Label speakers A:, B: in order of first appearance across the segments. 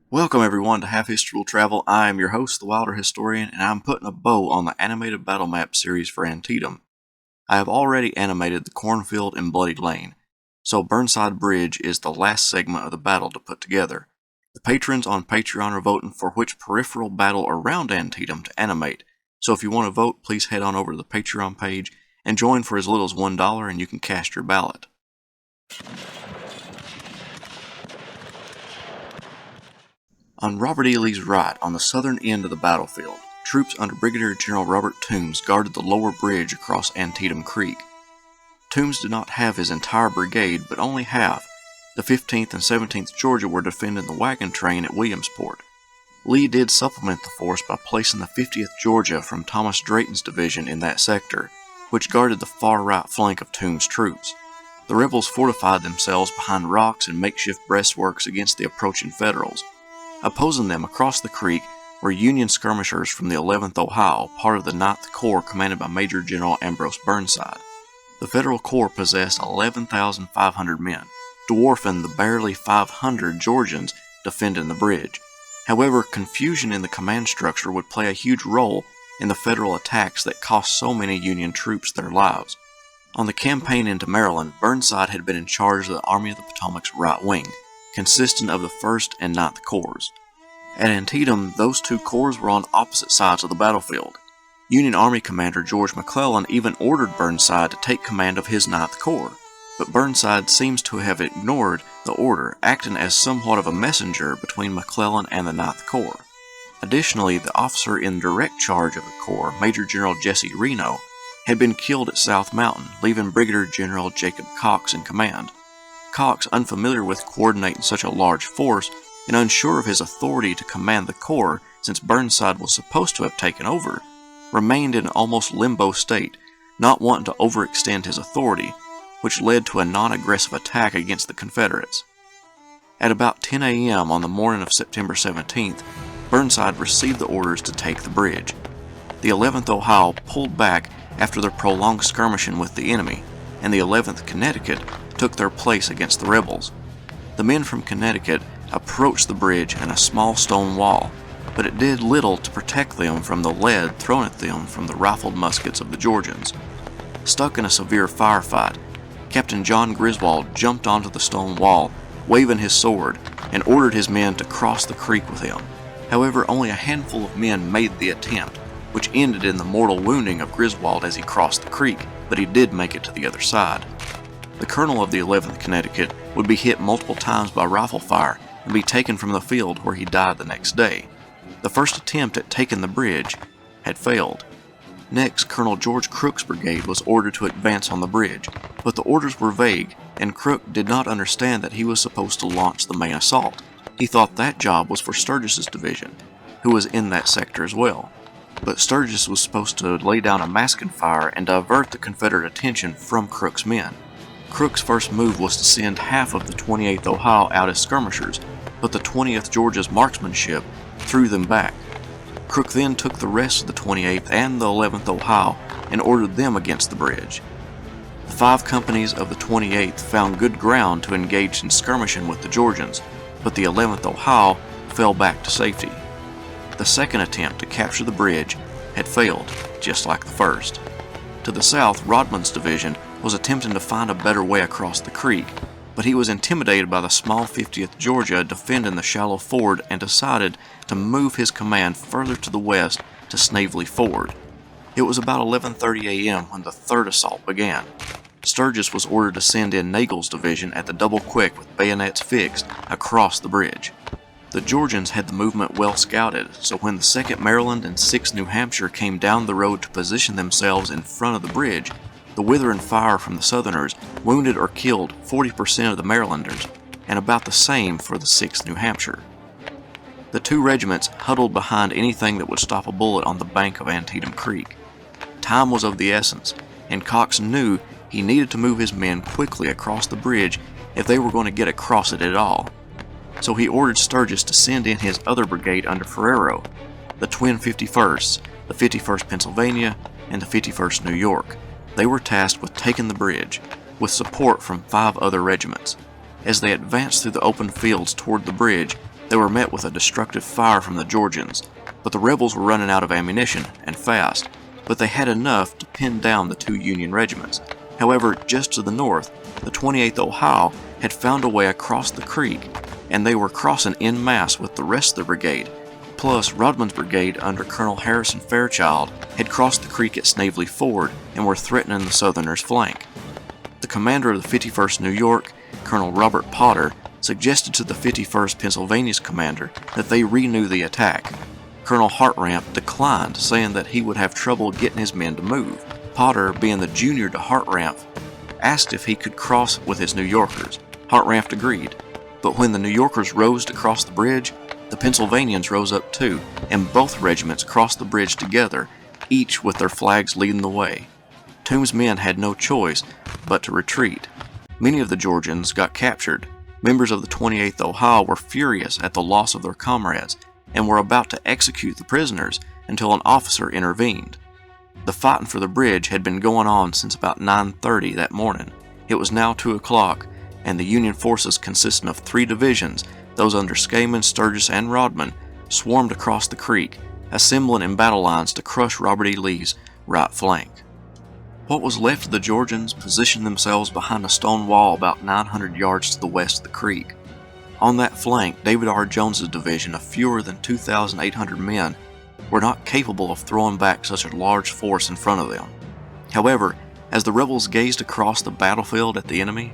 A: Welcome everyone to Half History Will Travel. I am your host, the Wilder Historian, and I'm putting a bow on the animated battle map series for Antietam. I have already animated the Cornfield and Bloody Lane, so Burnside Bridge is the last segment of the battle to put together. The patrons on Patreon are voting for which peripheral battle around Antietam to animate, so if you want to vote, please head on over to the Patreon page and join for as little as $1 and you can cast your ballot. On Robert E. Lee's right, on the southern end of the battlefield, troops under Brigadier General Robert Toombs guarded the lower bridge across Antietam Creek. Toombs did not have his entire brigade, but only half. The 15th and 17th Georgia were defending the wagon train at Williamsport. Lee did supplement the force by placing the 50th Georgia from Thomas Drayton's division in that sector, which guarded the far right flank of Toombs' troops. The rebels fortified themselves behind rocks and makeshift breastworks against the approaching Federals. Opposing them across the creek were Union skirmishers from the 11th Ohio, part of the 9th Corps commanded by Major General Ambrose Burnside. The Federal Corps possessed 11,500 men, dwarfing the barely 500 Georgians defending the bridge. However, confusion in the command structure would play a huge role in the Federal attacks that cost so many Union troops their lives. On the campaign into Maryland, Burnside had been in charge of the Army of the Potomac's right wing, consisting of the 1st and 9th Corps. At Antietam, those two corps were on opposite sides of the battlefield. Union Army Commander George McClellan even ordered Burnside to take command of his 9th Corps, but Burnside seems to have ignored the order, acting as somewhat of a messenger between McClellan and the 9th Corps. Additionally, the officer in direct charge of the Corps, Major General Jesse Reno, had been killed at South Mountain, leaving Brigadier General Jacob Cox in command. Cox, unfamiliar with coordinating such a large force and unsure of his authority to command the Corps since Burnside was supposed to have taken over, remained in an almost limbo state, not wanting to overextend his authority, which led to a non-aggressive attack against the Confederates. At about 10 a.m. on the morning of September 17th, Burnside received the orders to take the bridge. The 11th Ohio pulled back after their prolonged skirmishing with the enemy, and the 11th Connecticut took their place against the rebels. The men from Connecticut approached the bridge and a small stone wall, but it did little to protect them from the lead thrown at them from the rifled muskets of the Georgians. Stuck in a severe firefight, Captain John Griswold jumped onto the stone wall, waving his sword, and ordered his men to cross the creek with him. However, only a handful of men made the attempt, which ended in the mortal wounding of Griswold as he crossed the creek, but he did make it to the other side. The colonel of the 11th Connecticut would be hit multiple times by rifle fire and be taken from the field where he died the next day. The first attempt at taking the bridge had failed. Next, Colonel George Crook's brigade was ordered to advance on the bridge, but the orders were vague, and Crook did not understand that he was supposed to launch the main assault. He thought that job was for Sturgis's division, who was in that sector as well. But Sturgis was supposed to lay down a masking fire and divert the Confederate attention from Crook's men. Crook's first move was to send half of the 28th Ohio out as skirmishers, but the 20th Georgia's marksmanship threw them back. Crook then took the rest of the 28th and the 11th Ohio and ordered them against the bridge. The 5 companies of the 28th found good ground to engage in skirmishing with the Georgians, but the 11th Ohio fell back to safety. The second attempt to capture the bridge had failed, just like the first. To the south, Rodman's division was attempting to find a better way across the creek, but he was intimidated by the small 50th Georgia defending the shallow ford and decided to move his command further to the west to Snavely Ford. It was about 11:30 a.m. when the third assault began. Sturgis was ordered to send in Nagel's division at the double quick with bayonets fixed across the bridge. The Georgians had the movement well scouted, so when the 2nd Maryland and 6th New Hampshire came down the road to position themselves in front of the bridge, the withering fire from the Southerners wounded or killed 40% of the Marylanders, and about the same for the 6th New Hampshire. The 2 regiments huddled behind anything that would stop a bullet on the bank of Antietam Creek. Time was of the essence, and Cox knew he needed to move his men quickly across the bridge if they were going to get across it at all. So he ordered Sturgis to send in his other brigade under Ferrero, the twin 51st, the 51st Pennsylvania, and the 51st New York. They were tasked with taking the bridge, with support from 5 other regiments. As they advanced through the open fields toward the bridge, They were met with a destructive fire from the Georgians, but the rebels were running out of ammunition, and fast, but they had enough to pin down the two Union regiments. However, just to the north, the 28th Ohio had found a way across the creek, and they were crossing en masse with the rest of the brigade. Plus, Rodman's brigade under Colonel Harrison Fairchild had crossed the creek at Snavely Ford and were threatening the Southerners' flank. The commander of the 51st New York, Colonel Robert Potter, suggested to the 51st Pennsylvania's commander that they renew the attack. Colonel Hartranft declined, saying that he would have trouble getting his men to move. Potter, being the junior to Hartranft, asked if he could cross with his New Yorkers. Hartranft agreed, but when the New Yorkers rose to cross the bridge, the Pennsylvanians rose up too, and both regiments crossed the bridge together, each with their flags leading the way. Toombs' men had no choice but to retreat. Many of the Georgians got captured. Members of the 28th Ohio were furious at the loss of their comrades and were about to execute the prisoners until an officer intervened. The fighting for the bridge had been going on since about 9:30 that morning. It was now 2 o'clock, and the Union forces, consisting of 3 divisions, those under Skaman, Sturgis, and Rodman, swarmed across the creek, assembling in battle lines to crush Robert E. Lee's right flank. What was left of the Georgians positioned themselves behind a stone wall about 900 yards to the west of the creek. On that flank, David R. Jones's division of fewer than 2,800 men were not capable of throwing back such a large force in front of them. However, as the rebels gazed across the battlefield at the enemy,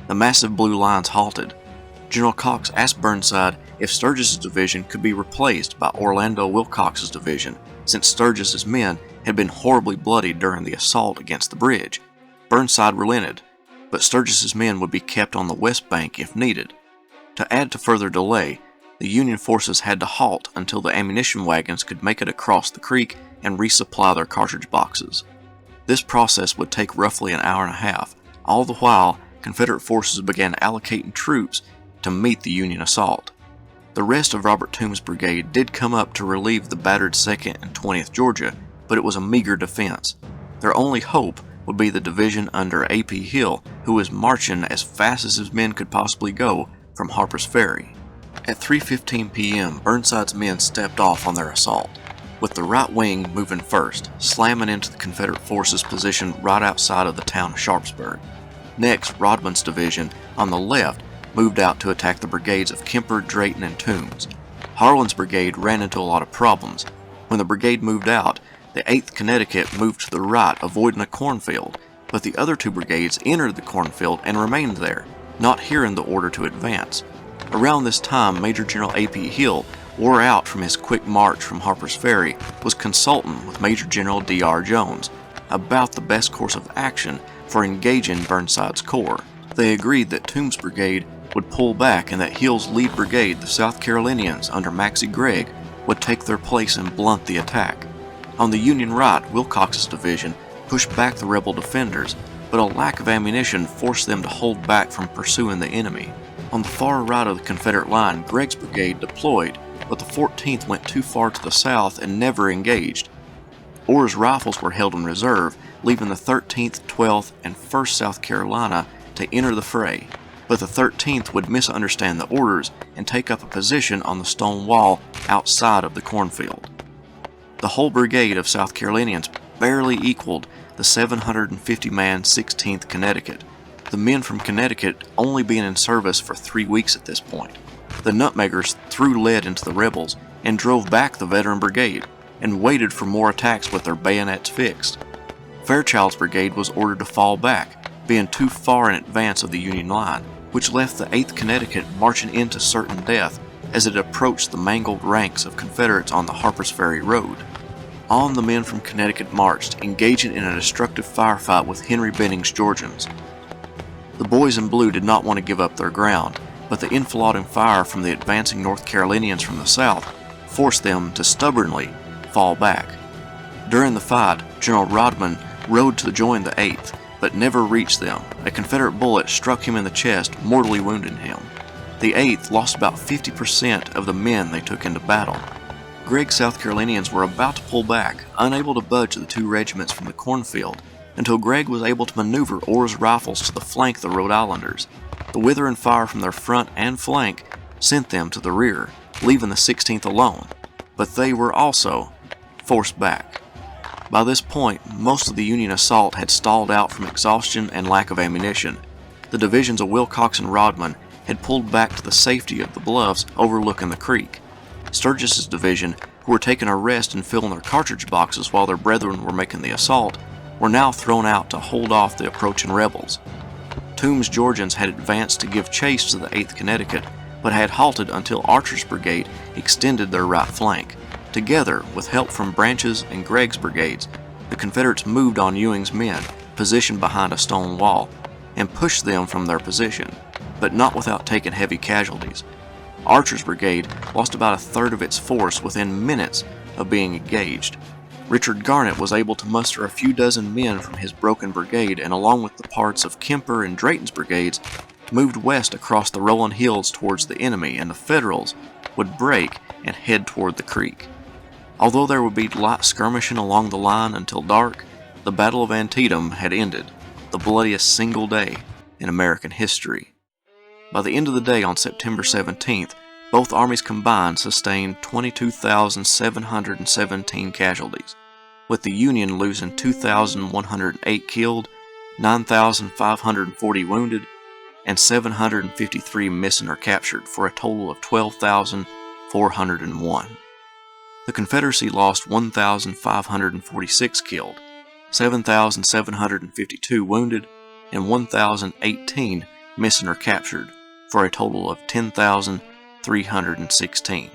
A: the massive blue lines halted. General Cox asked Burnside if Sturgis's division could be replaced by Orlando Wilcox's division, since Sturgis's men had been horribly bloodied during the assault against the bridge. Burnside relented, but Sturgis's men would be kept on the west bank if needed. To add to further delay, the Union forces had to halt until the ammunition wagons could make it across the creek and resupply their cartridge boxes. This process would take roughly an hour and a half. All the while, Confederate forces began allocating troops to meet the Union assault. The rest of Robert Toombs' brigade did come up to relieve the battered 2nd and 20th Georgia, but it was a meager defense. Their only hope would be the division under A.P. Hill, who was marching as fast as his men could possibly go from Harper's Ferry. At 3:15 p.m., Burnside's men stepped off on their assault, with the right wing moving first, slamming into the Confederate forces positioned right outside of the town of Sharpsburg. Next, Rodman's division, on the left, moved out to attack the brigades of Kemper, Drayton, and Toombs. Harlan's brigade ran into a lot of problems. When the brigade moved out, the 8th Connecticut moved to the right, avoiding a cornfield, but the other 2 brigades entered the cornfield and remained there, not hearing the order to advance. Around this time, Major General A.P. Hill, wore out from his quick march from Harper's Ferry, was consulting with Major General D.R. Jones about the best course of action for engaging Burnside's corps. They agreed that Toombs' brigade would pull back and that Hill's lead brigade, the South Carolinians under Maxcy Gregg, would take their place and blunt the attack. On the Union right, Wilcox's division pushed back the rebel defenders, but a lack of ammunition forced them to hold back from pursuing the enemy. On the far right of the Confederate line, Gregg's brigade deployed, but the 14th went too far to the south and never engaged. Orr's rifles were held in reserve, leaving the 13th, 12th, and 1st South Carolina to enter the fray, but the 13th would misunderstand the orders and take up a position on the stone wall outside of the cornfield. The whole brigade of South Carolinians barely equaled the 750-man 16th Connecticut, the men from Connecticut only being in service for 3 weeks at this point. The Nutmeggers threw lead into the rebels and drove back the veteran brigade, and waited for more attacks with their bayonets fixed. Fairchild's brigade was ordered to fall back, being too far in advance of the Union line, which left the 8th Connecticut marching into certain death as it approached the mangled ranks of Confederates on the Harper's Ferry Road. On the men from Connecticut marched, engaging in a destructive firefight with Henry Benning's Georgians. The boys in blue did not want to give up their ground, but the infiltrating fire from the advancing North Carolinians from the south forced them to stubbornly fall back. During the fight, General Rodman rode to join the 8th, but never reached them. A Confederate bullet struck him in the chest, mortally wounding him. The 8th lost about 50% of the men they took into battle. Gregg's South Carolinians were about to pull back, unable to budge the 2 regiments from the cornfield, until Gregg was able to maneuver Orr's rifles to the flank of the Rhode Islanders. The withering fire from their front and flank sent them to the rear. leaving the 16th alone, but they were also forced back. By this point, most of the Union assault had stalled out from exhaustion and lack of ammunition. The divisions of Wilcox and Rodman had pulled back to the safety of the bluffs overlooking the creek. Sturgis's division, who were taking a rest and filling their cartridge boxes while their brethren were making the assault, were now thrown out to hold off the approaching rebels. Toombs' Georgians had advanced to give chase to the 8th Connecticut, but had halted until Archer's brigade extended their right flank. Together, with help from Branch's and Gregg's brigades, the Confederates moved on Ewing's men, positioned behind a stone wall, and pushed them from their position, but not without taking heavy casualties. Archer's brigade lost about a third of its force within minutes of being engaged. Richard Garnett was able to muster a few dozen men from his broken brigade, and along with the parts of Kemper and Drayton's brigades, moved west across the rolling hills towards the enemy, and the Federals would break and head toward the creek. Although there would be light skirmishing along the line until dark, the Battle of Antietam had ended, the bloodiest single day in American history. By the end of the day on September 17th, both armies combined sustained 22,717 casualties, with the Union losing 2,108 killed, 9,540 wounded, and 753 missing or captured, for a total of 12,401. The Confederacy lost 1,546 killed, 7,752 wounded, and 1,018 missing or captured, for a total of 10,316.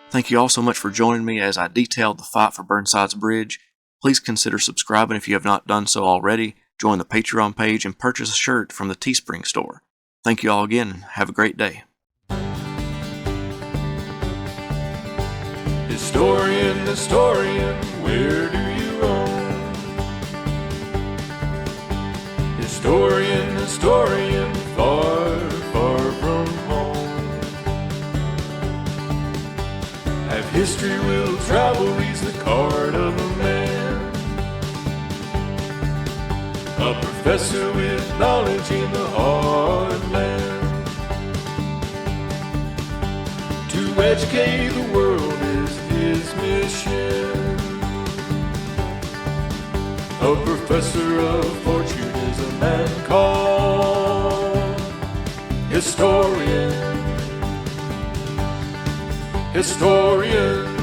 A: Thank you all so much for joining me as I detailed the fight for Burnside's Bridge. Please consider subscribing if you have not done so already, join the Patreon page, and purchase a shirt from the Teespring store. Thank you all again, and have a great day.
B: Historian, historian, where do you roam? Historian, historian, far, far from home. Have history will travel reads the card of a man, a professor with knowledge in the heartland. To educate the world is his mission. A professor of fortune is a man called historian. Historian.